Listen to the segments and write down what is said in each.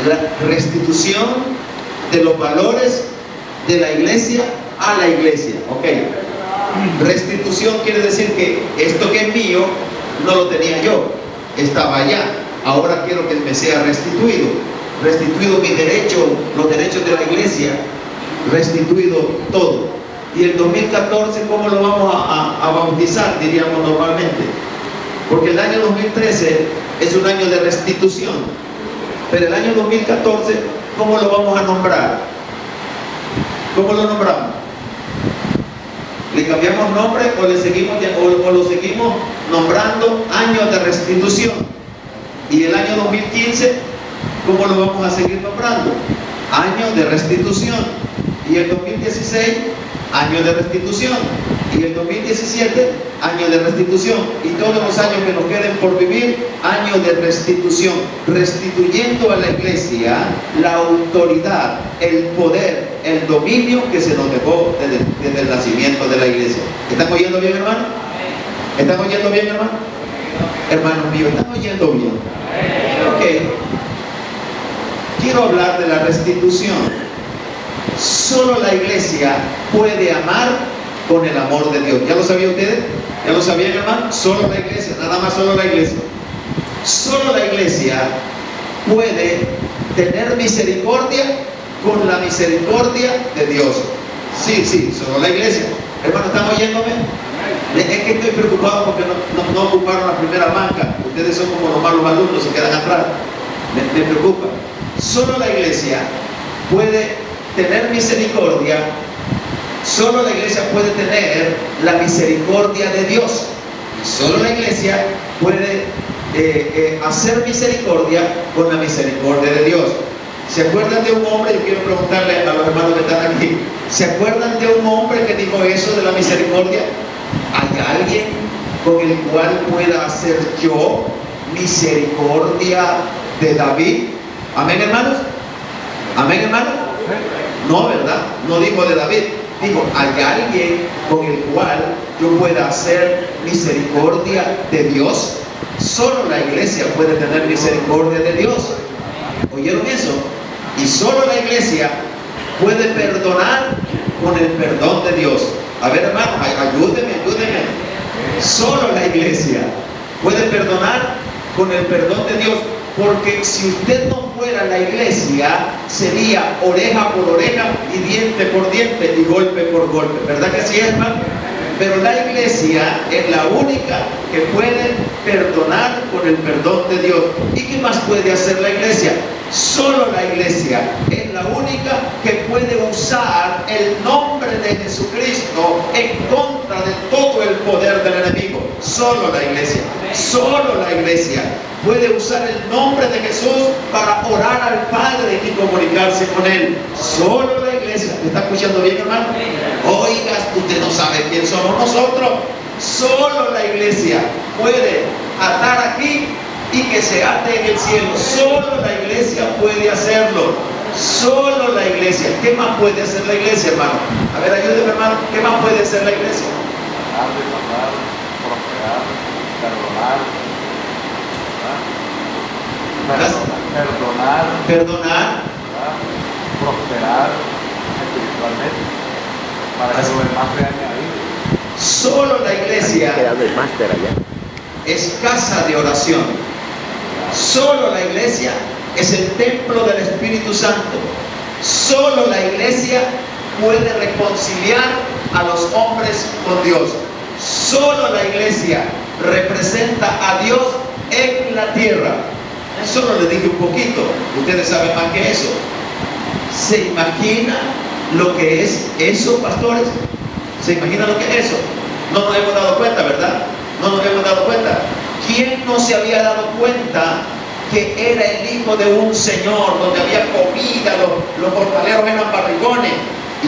La restitución de los valores de la iglesia a la iglesia. Ok. Restitución quiere decir que esto que es mío no lo tenía yo, estaba allá. Ahora quiero que me sea restituido. Restituido mi derecho, los derechos de la iglesia, restituido todo. Y el 2014, ¿cómo lo vamos a bautizar? Diríamos normalmente. Porque el año 2013 es un año de restitución. Pero el año 2014, ¿cómo lo vamos a nombrar? ¿Cómo lo nombramos? ¿Le cambiamos nombre o lo seguimos nombrando año de restitución? Y el año 2015, ¿cómo lo vamos a seguir nombrando? Año de restitución. Y el 2016, año de restitución. Y el 2017, año de restitución. Y todos los años que nos queden por vivir, año de restitución. Restituyendo a la iglesia la autoridad, el poder, el dominio que se nos dejó desde el nacimiento de la iglesia. ¿Están oyendo bien, hermano? ¿Están oyendo bien, hermano? Hermanos míos, ¿están oyendo bien? Ok. Quiero hablar de la restitución. Solo la iglesia puede amar con el amor de Dios. ¿Ya lo sabían ustedes? ¿Ya lo sabían, hermano? Solo la iglesia, nada más solo la iglesia. Solo la iglesia puede tener misericordia con la misericordia de Dios. Sí, solo la iglesia. Hermano, ¿están oyéndome? Es que estoy preocupado porque no ocuparon la primera banca. Ustedes son como los malos alumnos, se quedan atrás. Me preocupa. Solo la iglesia puede tener misericordia. Solo la iglesia puede tener la misericordia de Dios. Y solo la iglesia puede hacer misericordia con la misericordia de Dios. ¿Se acuerdan de un hombre? Yo quiero preguntarle a los hermanos que están aquí. ¿Se acuerdan de un hombre que dijo eso de la misericordia? ¿Hay alguien con el cual pueda hacer yo misericordia de David? ¿Amén, hermanos? ¿Amén, hermanos? No, ¿verdad? No dijo de David. Digo, ¿hay alguien con el cual yo pueda hacer misericordia de Dios? Solo la iglesia puede tener misericordia de Dios. ¿Oyeron eso? Y solo la iglesia puede perdonar con el perdón de Dios. A ver, hermano, ayúdeme. Solo la iglesia puede perdonar con el perdón de Dios. Porque si usted no fuera la iglesia, sería oreja por oreja y diente por diente y golpe por golpe. ¿Verdad que sí, hermano? Pero la iglesia es la única que puede perdonar con el perdón de Dios. ¿Y qué más puede hacer la iglesia? Solo la iglesia es la única que puede usar el nombre de Jesucristo en contra de todo el poder del enemigo. Solo la iglesia puede usar el nombre de Jesús para orar al Padre y comunicarse con Él. Solo la iglesia. ¿Me está escuchando bien, hermano? Oiga, usted no sabe quién somos nosotros. Solo la iglesia puede atar aquí y que se ate en el cielo. Solo la iglesia puede hacerlo. Solo la iglesia. ¿Qué más puede hacer la iglesia, hermano? A ver, ayúdeme, hermano. ¿Qué más puede hacer la iglesia? Prosperar, perdonar, prosperar espiritualmente, para que lo demás sea añadido. Solo la iglesia es casa de oración. Solo la iglesia es el templo del Espíritu Santo. Solo la iglesia puede reconciliar a los hombres con Dios. Solo la iglesia representa a Dios en la tierra. Solo le dije un poquito, ustedes saben más que eso. ¿Se imagina lo que es eso, pastores? ¿Se imagina lo que es eso? No nos hemos dado cuenta, ¿verdad? No nos hemos dado cuenta. ¿Quién no se había dado cuenta que era el hijo de un señor donde había comida, los jornaleros eran barrigones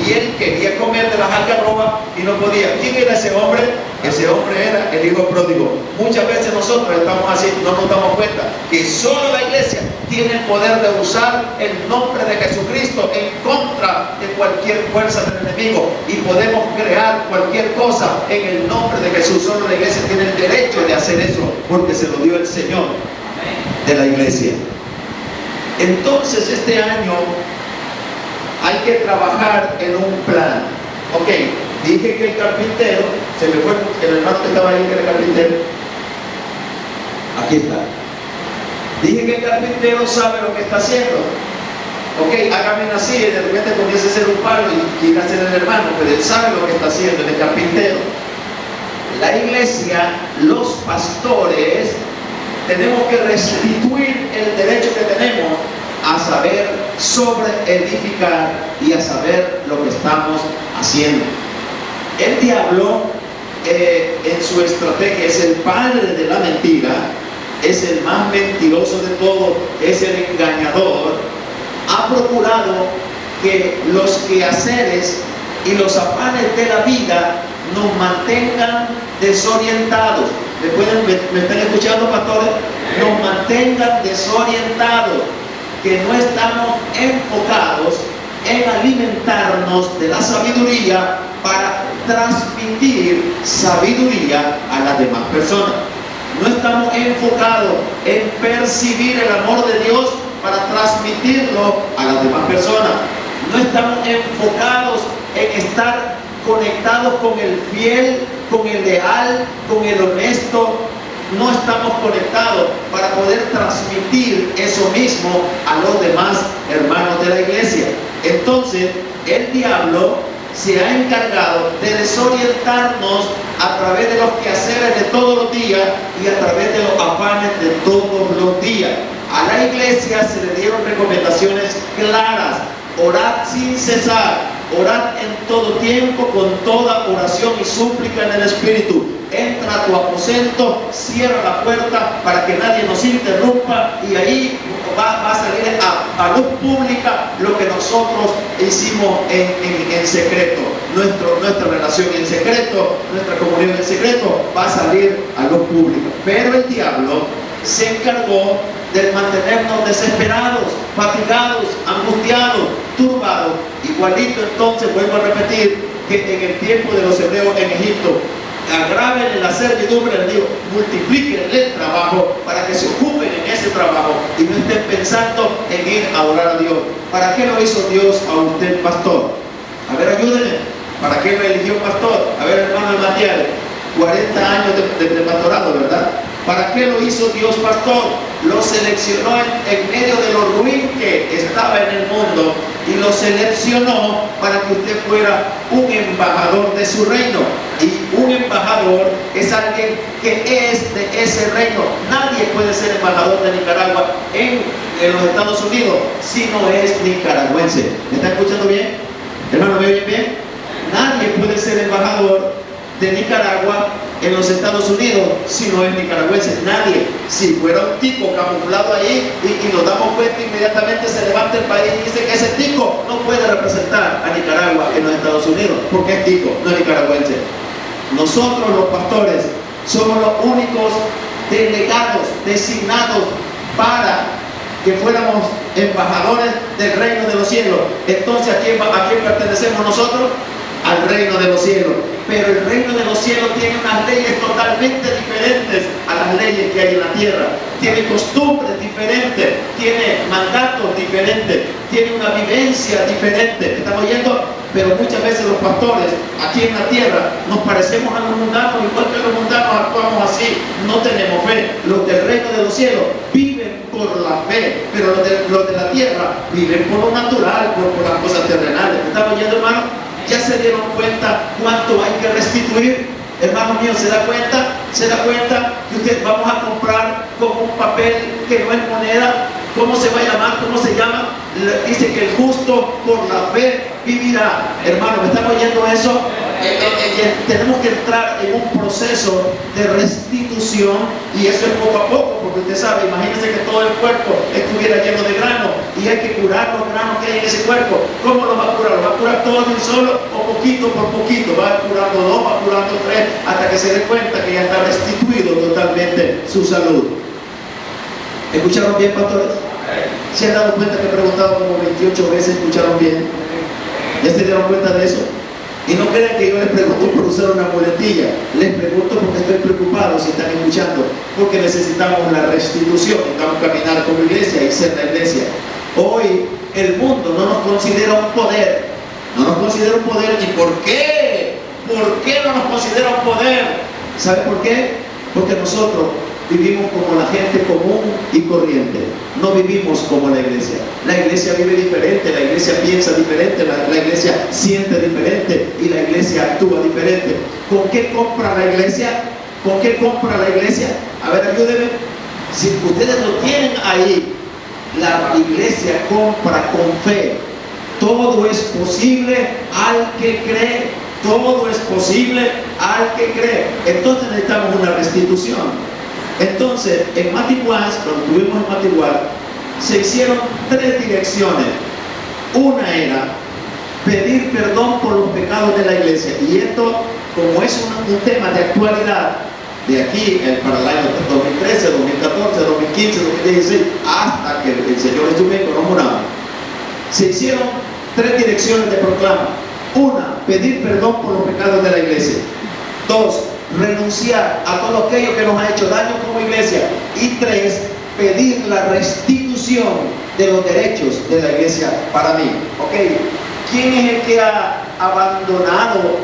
y él quería comer de las algarrobas y no podía? ¿Quién era ese hombre? Ese hombre era el hijo pródigo. Muchas veces nosotros estamos así, no nos damos cuenta que solo la iglesia tiene el poder de usar el nombre de Jesucristo en contra de cualquier fuerza del enemigo, y podemos crear cualquier cosa en el nombre de Jesús. Solo la iglesia tiene el derecho de hacer eso porque se lo dio el Señor de la iglesia. Entonces este año hay que trabajar en un plan. Ok, dije que el carpintero, se me fue el hermano que estaba ahí que era carpintero. Aquí está. Dije que el carpintero sabe lo que está haciendo. Ok, hágame así, y de repente comienza a hacer un palo y quiere hacer el hermano, pero él sabe lo que está haciendo, el carpintero. La iglesia, los pastores, tenemos que restituir el derecho que tenemos a saber sobre edificar y a saber lo que estamos haciendo. El diablo, en su estrategia, es el padre de la mentira, es el más mentiroso de todos, es el engañador. Ha procurado que los quehaceres y los afanes de la vida nos mantengan desorientados. ¿Me están escuchando, pastores? Nos mantengan desorientados, que no estamos enfocados en alimentarnos de la sabiduría para transmitir sabiduría a las demás personas. No estamos enfocados en percibir el amor de Dios para transmitirlo a las demás personas. No estamos enfocados en estar conectados con el fiel, con el leal, con el honesto. No estamos conectados para poder transmitir eso mismo a los demás hermanos de la iglesia. Entonces, el diablo se ha encargado de desorientarnos a través de los quehaceres de todos los días y a través de los afanes de todos los días. A la iglesia se le dieron recomendaciones claras: orad sin cesar, orad en todo tiempo con toda oración y súplica en el Espíritu. Entra a tu aposento, cierra la puerta para que nadie nos interrumpa, y ahí va a salir a luz pública lo que nosotros hicimos en secreto. Nuestra relación en secreto, nuestra comunión en secreto va a salir a luz pública. Pero el diablo se encargó de mantenernos desesperados, fatigados, angustiados, turbados. Igualito, entonces vuelvo a repetir que en el tiempo de los hebreos en Egipto, agraven la servidumbre, les digo, multipliquen el trabajo para que se ocupen en ese trabajo y no estén pensando en ir a orar a Dios. ¿Para qué lo hizo Dios a usted, pastor? A ver, ayúdenme. ¿Para qué lo eligió pastor? A ver, hermano Matías, 40 años de pastorado, ¿verdad? ¿Para qué lo hizo Dios pastor? Lo seleccionó en medio de lo ruin que estaba en el mundo, y lo seleccionó para que usted fuera un embajador de su reino. Y un embajador es alguien que es de ese reino. Nadie puede ser embajador de Nicaragua en los Estados Unidos si no es nicaragüense. ¿Me está escuchando bien? Hermano, ¿me oyen bien? Nadie puede ser embajador de Nicaragua en los Estados Unidos si no es nicaragüense. Nadie. Si fuera un tico camuflado ahí y nos damos cuenta, inmediatamente se levanta el país y dice que ese tico no puede representar a Nicaragua en los Estados Unidos porque es tico, no es nicaragüense. Nosotros los pastores somos los únicos delegados, designados para que fuéramos embajadores del reino de los cielos. Entonces, ¿a quién pertenecemos nosotros? Al reino de los cielos. Pero el reino de los cielos tiene unas leyes totalmente diferentes a las leyes que hay en la tierra. Tiene costumbres diferentes, tiene mandatos diferentes, tiene una vivencia diferente. ¿Estamos oyendo? Pero muchas veces los pastores aquí en la tierra nos parecemos a los mundanos, igual que los mundanos actuamos así, no tenemos fe. Los del reino de los cielos viven por la fe, pero los de la tierra viven por lo natural, por las cosas terrenales. ¿Estamos oyendo, hermano? ¿Ya se dieron cuenta cuánto hay que restituir? Hermano mío, ¿se da cuenta? ¿Se da cuenta que usted vamos a comprar con un papel que no es moneda? ¿Cómo se va a llamar? ¿Cómo se llama? Dice que el justo por la fe vivirá. Hermano, ¿me están oyendo eso? Tenemos que entrar en un proceso de restitución, y eso es poco a poco, porque usted sabe, imagínense que todo el cuerpo estuviera lleno de grano y hay que curar los granos que hay en ese cuerpo. ¿Cómo lo va a curar? ¿Lo va a curar todo de un solo o poquito por poquito? Va curando dos, va curando tres, hasta que se dé cuenta que ya está restituido totalmente su salud. ¿Escucharon bien, pastores? ¿Se han dado cuenta que he preguntado como 28 veces? ¿Escucharon bien? ¿Ya se dieron cuenta de eso? Y no crean que yo les pregunto por usar una muletilla, les pregunto porque estoy preocupado si están escuchando, porque necesitamos la restitución, necesitamos caminar como iglesia y ser la iglesia. Hoy el mundo no nos considera un poder, no nos considera un poder. ¿Y por qué? ¿Por qué no nos considera un poder? ¿Sabe por qué? Porque nosotros vivimos como la gente común y corriente, no vivimos como la iglesia. La iglesia vive diferente, la iglesia piensa diferente, la iglesia siente diferente y la iglesia actúa diferente. ¿Con qué compra la iglesia? ¿Con qué compra la iglesia? A ver, ayúdenme. Si ustedes lo tienen ahí, la iglesia compra con fe. Todo es posible al que cree. Todo es posible al que cree. Entonces necesitamos una restitución. Entonces, en Matiguas, cuando estuvimos en Matiguas, se hicieron 3 direcciones. Una era pedir perdón por los pecados de la iglesia. Y esto, como es un tema de actualidad, de aquí para el año 2013, 2014, 2015, 2016, hasta que el Señor estuviera con los morados, se hicieron 3 direcciones de proclama. Una, pedir perdón por los pecados de la iglesia. 2, renunciar a todo aquello que nos ha hecho daño como iglesia. Y 3, pedir la restitución de los derechos de la iglesia para mí. ¿Ok? ¿Quién es el que ha abandonado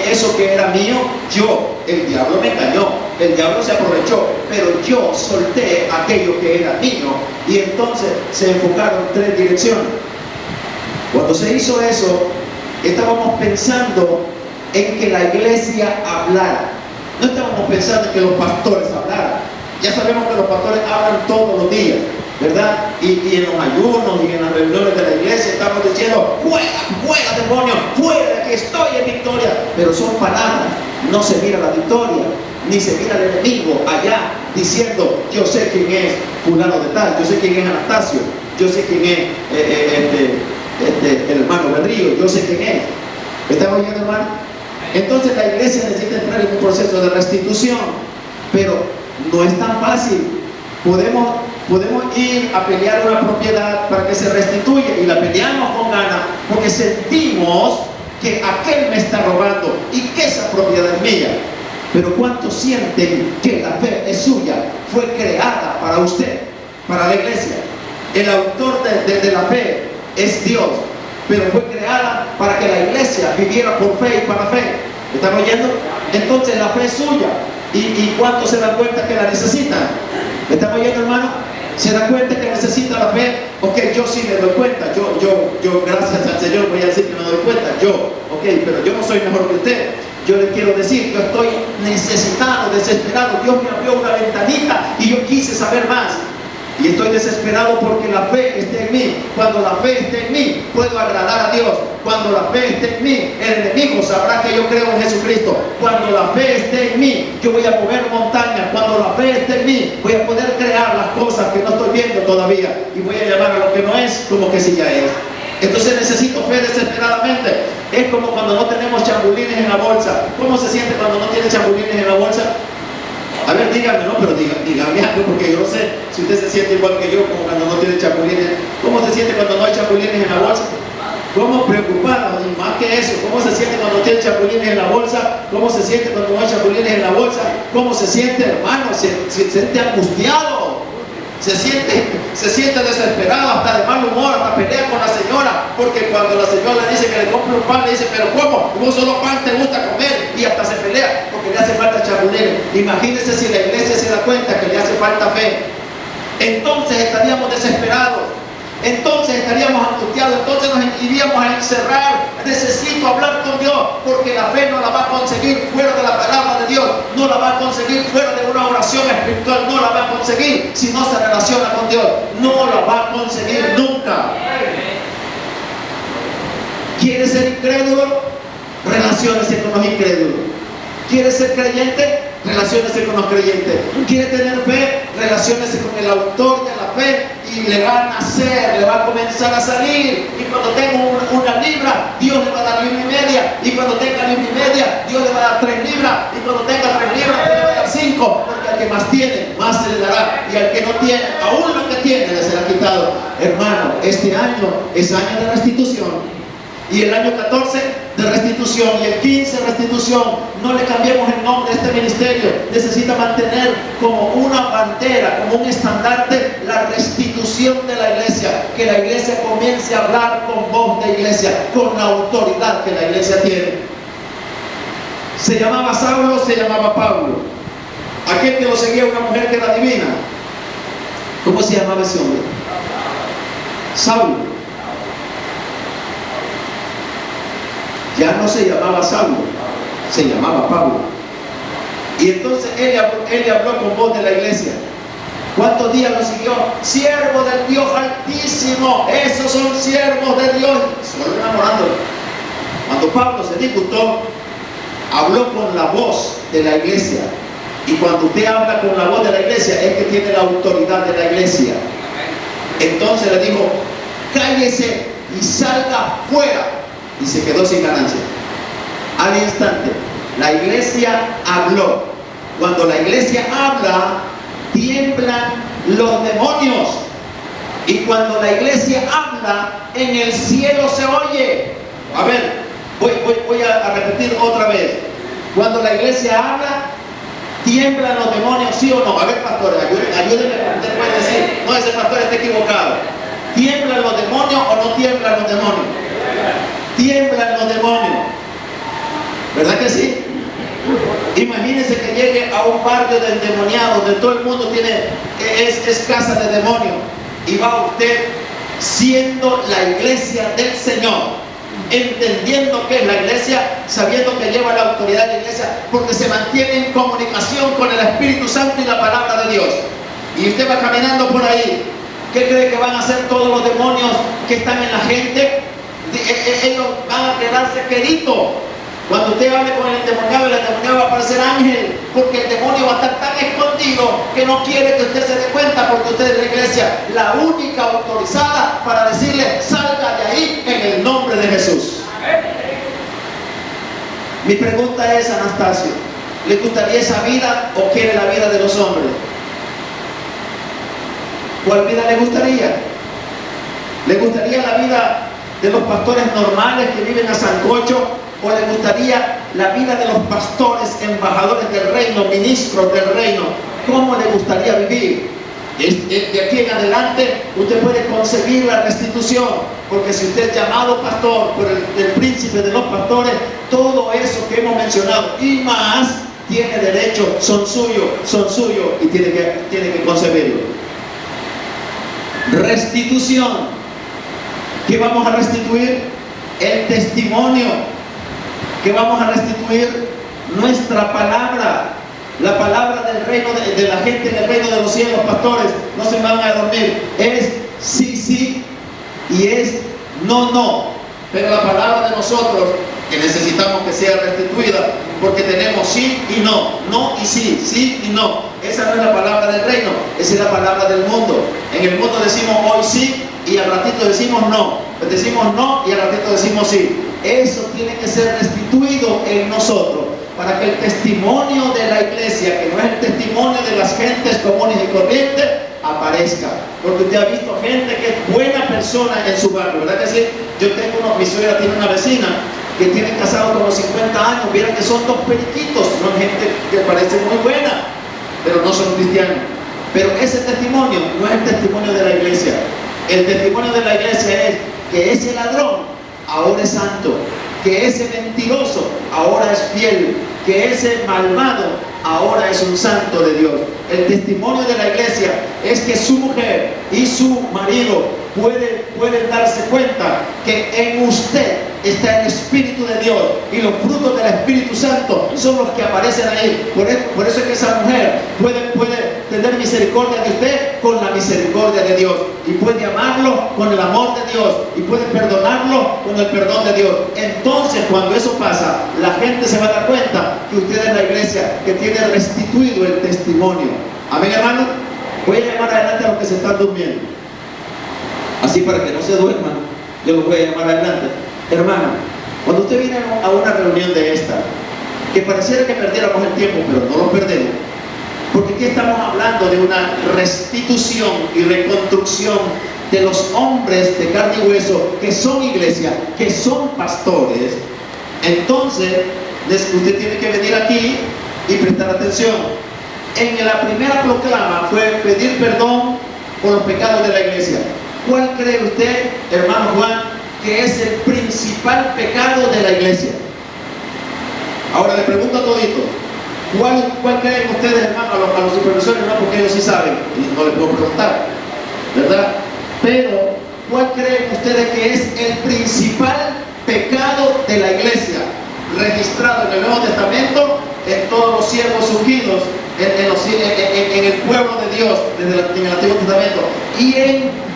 eso que era mío? Yo. El diablo me engañó, el diablo se aprovechó, pero yo solté aquello que era mío. Y entonces se enfocaron 3 direcciones. Cuando se hizo eso, estábamos pensando en que la iglesia hablara. No estábamos pensando en que los pastores hablaran. Ya sabemos que los pastores hablan todos los días, ¿verdad? Y en los ayunos y en las reuniones de la iglesia estamos diciendo: fuera, fuera demonio, fuera, que estoy en victoria. Pero son palabras, no se mira la victoria, ni se mira el enemigo allá diciendo: yo sé quién es fulano de tal, yo sé quién es Anastasio, yo sé quién es el hermano Berrío, yo sé quién es. ¿Estamos oyendo, hermano? Entonces la iglesia necesita entrar en un proceso de restitución, pero no es tan fácil. Podemos ir a pelear una propiedad para que se restituya y la peleamos con ganas porque sentimos que aquel me está robando y que esa propiedad es mía. Pero ¿cuántos sienten que la fe es suya? Fue creada para usted, para la iglesia. El autor de la fe es Dios, pero fue creada para que la iglesia viviera por fe y para fe. ¿Me están oyendo? Entonces la fe es suya. ¿Y cuántos se dan cuenta que la necesitan? ¿Me están oyendo, hermano? ¿Se dan cuenta que necesita la fe? Ok, yo sí me doy cuenta. Yo gracias al Señor voy a decir que me doy cuenta. Pero yo no soy mejor que usted. Yo le quiero decir, yo estoy necesitado, desesperado. Dios me abrió una ventanita y yo quise saber más. Y estoy desesperado porque la fe esté en mí. Cuando la fe esté en mí, puedo agradar a Dios. Cuando la fe esté en mí, el enemigo sabrá que yo creo en Jesucristo. Cuando la fe esté en mí, yo voy a mover montañas. Cuando la fe esté en mí, voy a poder crear las cosas que no estoy viendo todavía. Y voy a llamar a lo que no es como que sí ya es. Entonces necesito fe desesperadamente. Es como cuando no tenemos chapulines en la bolsa. ¿Cómo se siente cuando no tiene chapulines en la bolsa? A ver, díganme, no, pero díganme algo, porque yo no sé si usted se siente igual que yo, como cuando no tiene chapulines. ¿Cómo se siente cuando no hay chapulines en la bolsa? ¿Cómo preocupado? Y más que eso, ¿cómo se siente cuando tiene chapulines en la bolsa? ¿Cómo se siente cuando no hay chapulines en la bolsa? ¿Cómo se siente, hermano? Se siente angustiado. Se siente desesperado, hasta de mal humor, hasta pelea con la señora, porque cuando la señora le dice que le compre un pan, le dice: pero ¿cómo? Un solo pan te gusta comer, y hasta se pelea porque le hace falta chapulines. Imagínense si la iglesia se da cuenta que le hace falta fe. Entonces estaríamos desesperados, entonces estaríamos angustiados, entonces nos iríamos a encerrar. Necesito hablar con Dios, porque la fe no la va a conseguir fuera de la palabra de Dios, no la va a conseguir fuera de una oración espiritual, no la va a conseguir si no se relaciona con Dios, no la va a conseguir nunca. ¿Quiere ser incrédulo? Relaciónese con los incrédulos. ¿Quiere ser creyente? Relaciónese con los creyentes. ¿Quiere tener fe? Relaciónese con el autor de la fe y le va a nacer, le va a comenzar a salir. Y cuando tenga una libra, Dios le va a dar 1,5 libras. Y cuando tenga 1,5 libras, Dios le va a dar 3 libras. Y cuando tenga 3 libras, Dios le va a dar 5. Porque al que más tiene, más se le dará. Y al que no tiene, aún lo que tiene le será quitado. Hermano, este año es año de restitución. Y el año 14 de restitución. Y el 15, restitución. No le cambiemos el nombre a este ministerio. Necesita mantener como una bandera, como un estandarte, la restitución de la iglesia. Que la iglesia comience a hablar con voz de iglesia, con la autoridad que la iglesia tiene. Se llamaba Saulo, se llamaba Pablo. Aquel que lo seguía una mujer que era divina. ¿Cómo se llamaba ese hombre? Saulo. Ya no se llamaba Saulo, se llamaba Pablo. Y entonces él le habló con voz de la iglesia. ¿Cuántos días lo siguió? Siervo del Dios Altísimo. Esos son siervos de Dios. Solo enamorándolo. Cuando Pablo se disgustó, habló con la voz de la iglesia. Y cuando usted habla con la voz de la iglesia, es que tiene la autoridad de la iglesia. Entonces le dijo, cállese y salga fuera. Y se quedó sin ganancia. Al instante, la iglesia habló. Cuando la iglesia habla, tiemblan los demonios. Y cuando la iglesia habla, en el cielo se oye. A ver, voy a repetir otra vez. Cuando la iglesia habla, tiemblan los demonios, ¿sí o no? A ver, pastores, ayúdenme. Usted puede decir, no, ese pastor está equivocado. ¿Tiemblan los demonios o no tiemblan los demonios? Tiemblan los demonios. ¿Verdad que sí? Imagínense que llegue a un barrio de endemoniados donde todo el mundo es casa de demonios, y va usted siendo la iglesia del Señor, entendiendo que es la iglesia, sabiendo que lleva la autoridad de la iglesia, porque se mantiene en comunicación con el Espíritu Santo y la palabra de Dios. Y usted va caminando por ahí. ¿Qué cree que van a hacer todos los demonios que están en la gente? Ellos van a quedarse queridos. Cuando usted hable con el endemoniado va a parecer ángel, porque el demonio va a estar tan escondido que no quiere que usted se dé cuenta, porque usted es la iglesia, la única autorizada para decirle, salga de ahí en el nombre de Jesús. Mi pregunta es, Anastasio, ¿le gustaría esa vida o quiere la vida de los hombres? ¿Cuál vida le gustaría? ¿Le gustaría la vida de los pastores normales que viven a sancocho, o le gustaría la vida de los pastores, embajadores del reino, ministros del reino? ¿Cómo le gustaría vivir? De aquí en adelante usted puede conseguir la restitución, porque si usted es llamado pastor por el príncipe de los pastores, todo eso que hemos mencionado y más tiene derecho, son suyos y tiene que concebirlo. Restitución. ¿Qué vamos a restituir? El testimonio. ¿Qué vamos a restituir? Nuestra palabra. La palabra del reino, de la gente del reino de los cielos, pastores, no se van a dormir. Es sí, sí, y es no, no. Pero la palabra de nosotros, que necesitamos que sea restituida, porque tenemos sí y no, no y sí, sí y no. Esa no es la palabra del reino, esa es la palabra del mundo. En el mundo decimos hoy sí y al ratito decimos no. Decimos no y al ratito decimos sí. Eso tiene que ser restituido en nosotros, para que el testimonio de la iglesia, que no es el testimonio de las gentes comunes y corrientes, aparezca. Porque usted ha visto gente que es buena persona en su barrio, ¿verdad que sí? Yo tengo mi suegra tiene una vecina que tiene casado como 50 años, vieron que son dos periquitos, son gente que parece muy buena, pero no son cristianos. Pero ese testimonio no es el testimonio de la iglesia. El testimonio de la iglesia es que ese ladrón ahora es santo, que ese mentiroso ahora es fiel, que ese malvado ahora es un santo de Dios. El testimonio de la iglesia es que su mujer y su marido pueden darse cuenta que en usted está el Espíritu de Dios, y los frutos del Espíritu Santo son los que aparecen ahí. Por eso es que esa mujer puede tener misericordia de usted con la misericordia de Dios, y puede amarlo con el amor de Dios, y puede perdonarlo con el perdón de Dios. Entonces, cuando eso pasa, la gente se va a dar cuenta que usted es la iglesia que tiene restituido el testimonio. Amén, hermano. Voy a llamar adelante a los que se están durmiendo, así para que no se duerman. Yo los voy a llamar adelante. Hermano, cuando usted viene a una reunión de esta, que pareciera que perdiéramos el tiempo, pero no lo perdemos, porque aquí estamos hablando de una restitución y reconstrucción de los hombres de carne y hueso, que son iglesia, que son pastores, Entonces, usted tiene que venir aquí y prestar atención. En la primera proclama fue pedir perdón por los pecados de la iglesia. ¿Cuál cree usted, hermano Juan, que es el principal pecado de la iglesia? Ahora le pregunto a toditos, ¿cuál creen ustedes, hermano, a los supervisores? No, porque ellos sí saben, y no les puedo preguntar, ¿verdad? Pero, ¿cuál creen ustedes que es el principal pecado de la iglesia? Registrado en el Nuevo Testamento, en todos los siervos ungidos, en el pueblo de Dios, en el Antiguo Testamento, y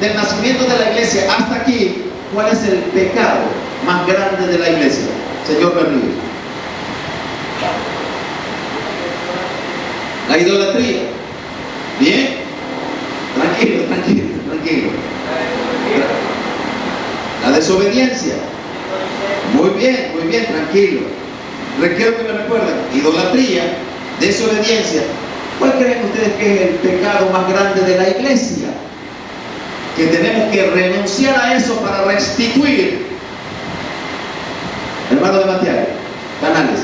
del nacimiento de la iglesia hasta aquí, ¿cuál es el pecado más grande de la iglesia? Señor Berlín. La idolatría. ¿Bien? Tranquilo. La desobediencia. Muy bien, tranquilo. Requiero que me recuerden. Idolatría, desobediencia. ¿Cuál creen ustedes que es el pecado más grande de la iglesia? Que tenemos que renunciar a eso para restituir. Hermano de Mateo, Canales.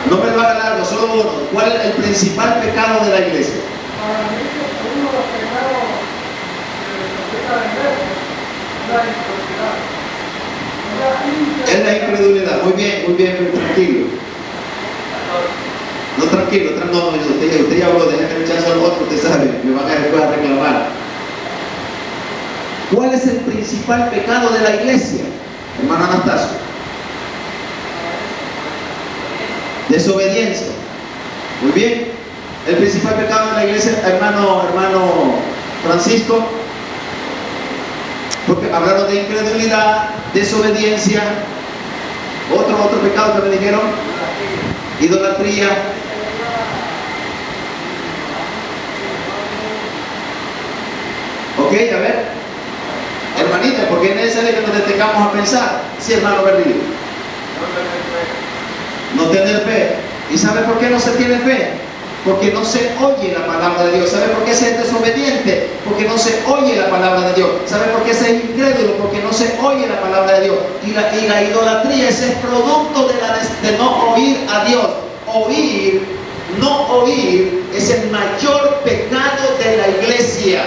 No me lo haga largo, solo uno. ¿Cuál es el principal pecado de la iglesia? Para mí, uno de los pecados de la iglesia es la incredulidad. Es la incredulidad. Muy bien, tranquilo. No, tranquilo, usted ya habló, déjame que chance al otro, usted sabe, me van a reclamar. ¿Cuál es el principal pecado de la iglesia, hermano Anastasio? Desobediencia. Muy bien. El principal pecado de la iglesia, hermano Francisco, porque hablaron de incredulidad, desobediencia, otro pecado que me dijeron, idolatría. Ok, a ver, hermanita, porque es necesario que nos detengamos a pensar. Sí, hermano Berlín. No tener fe. ¿Y sabe por qué no se tiene fe? Porque no se oye la palabra de Dios. ¿Sabe por qué se es desobediente? Porque no se oye la palabra de Dios. ¿Sabe por qué se es incrédulo? Porque no se oye la palabra de Dios. Y la idolatría es el producto de no oír a Dios. No oír es el mayor pecado de la iglesia.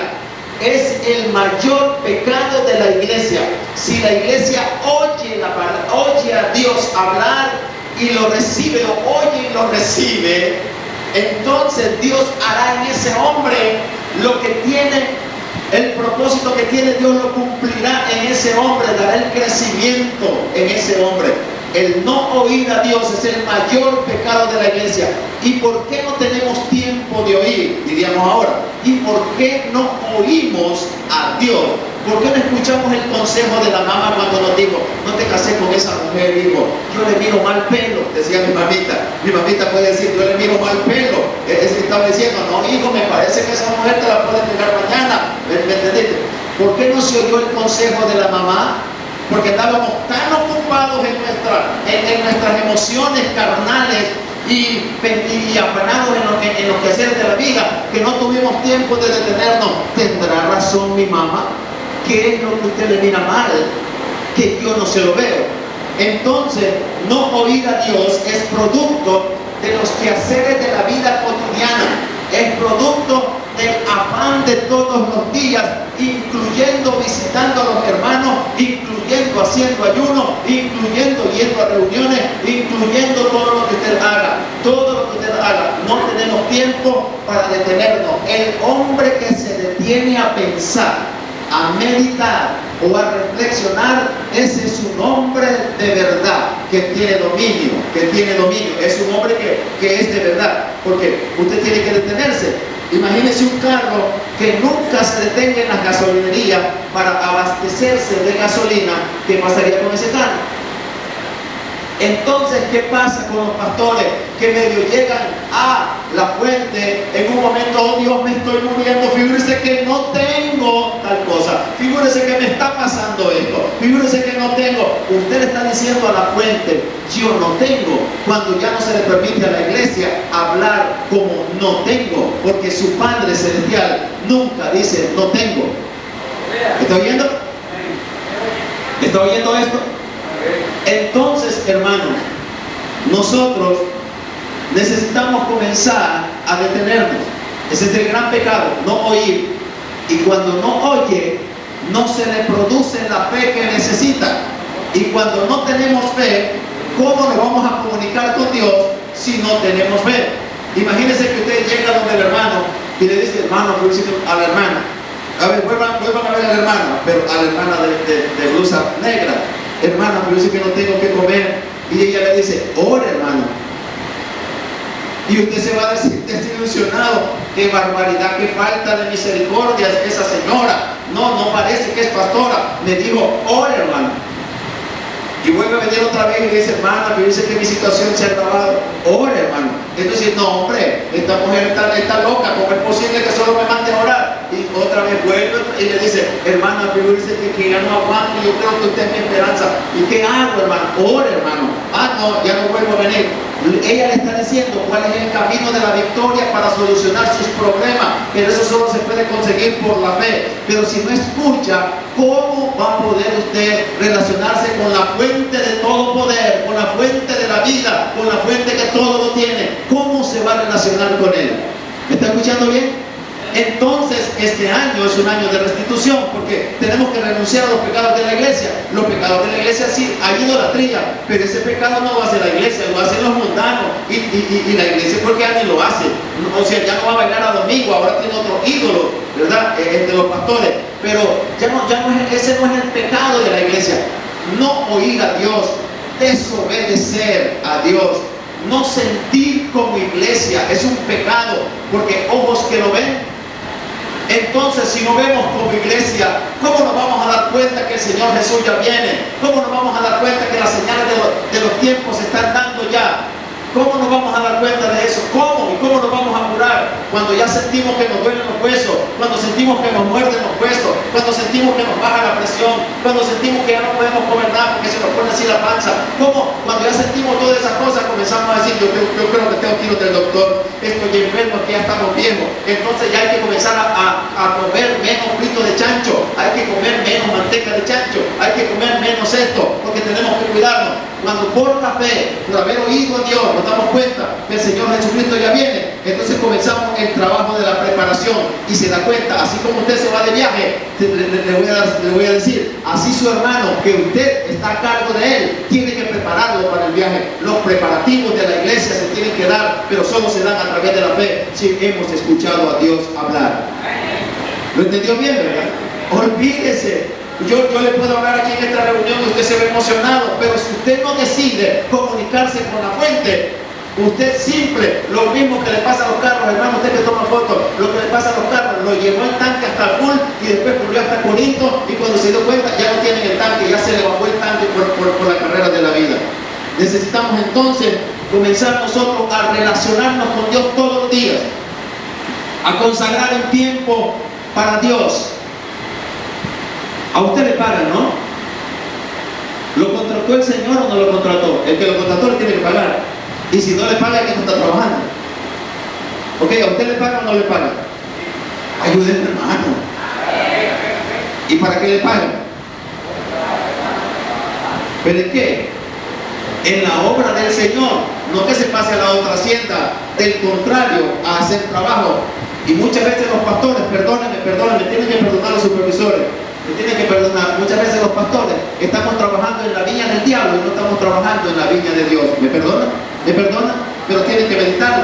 Es el mayor pecado de la iglesia. Si la iglesia oye a Dios hablar y lo recibe, lo oye y lo recibe, entonces Dios hará en ese hombre lo que tiene, el propósito que tiene, Dios lo cumplirá en ese hombre, dará el crecimiento en ese hombre. El no oír a Dios es el mayor pecado de la iglesia. ¿Y por qué no tenemos tiempo de oír? Diríamos ahora. ¿Y por qué no oímos a Dios? ¿Por qué no escuchamos el consejo de la mamá cuando nos dijo, no te cases con esa mujer, hijo? Yo le miro mal pelo, decía mi mamita. Mi mamita puede decir, yo le miro mal pelo. Es que estaba diciendo, no, hijo, me parece que esa mujer te la puede pegar mañana. ¿Me entendiste? ¿Por qué no se oyó el consejo de la mamá? Porque estábamos tan ocupados en nuestras emociones carnales y afanados en los quehaceres de la vida, que no tuvimos tiempo de detenernos. ¿Tendrá razón mi mamá? ¿Qué es lo que usted le mira mal? Que yo no se lo veo. Entonces, no oír a Dios es producto de los quehaceres de la vida cotidiana. Es producto del afán de todos los días, incluyendo visitando a los hermanos, incluyendo haciendo ayuno, incluyendo yendo a reuniones, incluyendo todo lo que usted haga. Todo lo que usted haga. No tenemos tiempo para detenernos. El hombre que se detiene a pensar, a meditar o a reflexionar, ese es un hombre de verdad, que tiene dominio, es un hombre que es de verdad, porque usted tiene que detenerse. Imagínese un carro que nunca se detenga en las gasolinerías para abastecerse de gasolina. ¿Qué pasaría con ese carro? Entonces, ¿qué pasa con los pastores que medio llegan a la fuente en un momento, oh Dios, me estoy muriendo, figúrese que no tengo tal cosa, figúrese que me está pasando esto, figúrese que no tengo? Usted le está diciendo a la fuente, yo no tengo, cuando ya no se le permite a la iglesia hablar como no tengo, porque su Padre Celestial nunca dice no tengo. ¿Está oyendo? ¿Está oyendo esto? nosotros necesitamos comenzar a detenernos. Ese es el gran pecado, no oír. Y cuando no oye, no se le produce la fe que necesita. Y cuando no tenemos fe, ¿cómo nos vamos a comunicar con Dios si no tenemos fe? Imagínense que usted llega donde el hermano y le dice, hermano, a la hermana, a ver, vuelvan a ver a la hermana, pero a la hermana de blusa negra, hermana, pero dice que no tengo que comer. Y ella le dice, ore, hermano. Y usted se va a decir desilusionado, qué barbaridad, qué falta de misericordia es esa señora. No parece que es pastora. Me dijo, ore, hermano. Y vuelve a venir otra vez y le dice, hermana, pero dice que mi situación se ha agravado. Ore, hermano. Entonces, no, hombre, esta mujer está loca, ¿cómo es posible que solo me mande a orar? Y otra vez vuelve y le dice, hermana, pero dice que ya no aguanto, yo creo que usted es mi esperanza. ¿Y qué hago, hermano? Ore, hermano. No, ya no vuelvo a venir. Ella le está diciendo cuál es el camino de la victoria para solucionar sus problemas, pero eso solo se puede conseguir por la fe. Pero si no escucha, ¿cómo va a poder usted relacionarse con la fuente de todo poder, con la fuente de la vida, con la fuente que todo lo tiene? ¿Cómo se va a relacionar con él? ¿Me está escuchando bien? Entonces, este año es un año de restitución, porque tenemos que renunciar a los pecados de la iglesia. Los pecados de la iglesia sí, hay idolatría, pero ese pecado no lo hace la iglesia, lo hacen los mundanos. Y la iglesia, ¿por qué ni lo hace? O sea, ya no va a bailar a domingo, ahora tiene otro ídolo, ¿verdad? De los pastores. Pero ese no es el pecado de la iglesia. No oír a Dios, desobedecer a Dios, no sentir como iglesia, es un pecado, porque ojos que lo ven. Entonces, si no vemos como iglesia, ¿cómo nos vamos a dar cuenta que el Señor Jesús ya viene? ¿Cómo nos vamos a dar cuenta que las señales de los tiempos se están dando ya? ¿Cómo nos vamos a dar cuenta de eso? ¿Cómo? ¿Y cómo nos vamos a curar? Cuando ya sentimos que nos duelen los huesos, cuando sentimos que nos muerden los huesos, cuando sentimos que nos baja la presión, cuando sentimos que ya no podemos comer nada porque se nos pone así la panza. ¿Cómo? Cuando ya sentimos todas esas cosas, comenzamos a decir, yo creo que tengo que ir del doctor, estoy enfermo, que ya estamos viejos. Entonces ya hay que comenzar a comer menos frito de chancho, hay que comer menos manteca de chancho, hay que comer menos esto, porque tenemos que cuidarnos. Cuando por la fe, por haber oído a Dios, nos damos cuenta que el Señor Jesucristo ya viene, entonces comenzamos el trabajo de la preparación y se da cuenta, así como usted se va de viaje, le voy a decir, así su hermano, que usted está a cargo de él, tiene que prepararlo para el viaje. Los preparativos de la iglesia se tienen que dar, pero solo se dan a través de la fe, si hemos escuchado a Dios hablar. ¿Lo entendió bien, verdad? Olvídese. Yo le puedo hablar aquí en esta reunión y usted se ve emocionado, pero si usted no decide comunicarse con la fuente, usted simple, lo mismo que le pasa a los carros, hermano, usted que toma fotos, lo que le pasa a los carros, lo llevó el tanque hasta el full y después corrió hasta Corinto y cuando se dio cuenta ya no tienen el tanque, ya se le bajó el tanque por la carrera de la vida. Necesitamos entonces comenzar nosotros a relacionarnos con Dios todos los días, a consagrar un tiempo para Dios. A usted le pagan, ¿no? ¿Lo contrató el Señor o no lo contrató? El que lo contrató le tiene que pagar. Y si no le paga, es que no está trabajando. Ok, ¿a usted le pagan o no le pagan? Ayúdenme, hermano. ¿Y para qué le pagan? ¿Pero es qué? En la obra del Señor, no que se pase a la otra hacienda, del contrario, a hacer trabajo. Y muchas veces los pastores, perdónenme, tienen que perdonar a los supervisores. Me tienen que perdonar. Muchas veces los pastores estamos trabajando en la viña del diablo y no estamos trabajando en la viña de Dios. ¿Me perdonan? ¿Me perdonan? Pero tienen que meditarlo.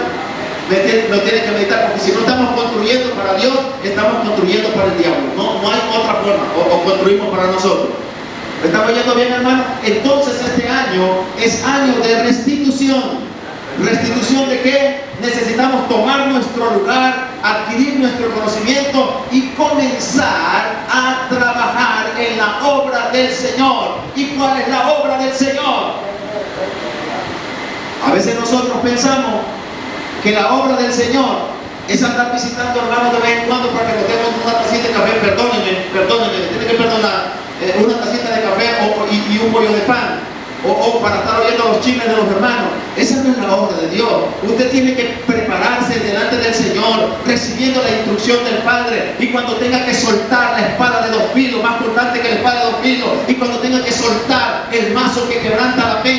Lo tienen que meditar, porque si no estamos construyendo para Dios, estamos construyendo para el diablo. No hay otra forma. O construimos para nosotros. ¿Me estamos yendo bien, hermano? Entonces este año es año de restitución. ¿Restitución de qué? Necesitamos tomar nuestro lugar, adquirir nuestro conocimiento y comenzar a trabajar en la obra del Señor. ¿Y cuál es la obra del Señor? A veces nosotros pensamos que la obra del Señor es andar visitando hermanos de vez en cuando para que nos demos una tacita de café. Perdónenme, me tiene que perdonar, una tacita de café y un bollo de pan. O para estar oyendo los chismes de los hermanos. Esa no es la obra de Dios. Usted tiene que prepararse delante del Señor, recibiendo la instrucción del Padre. Y cuando tenga que soltar la espada de 2 filos, más cortante que la espada de 2 filos, y cuando tenga que soltar el mazo que quebranta la peña,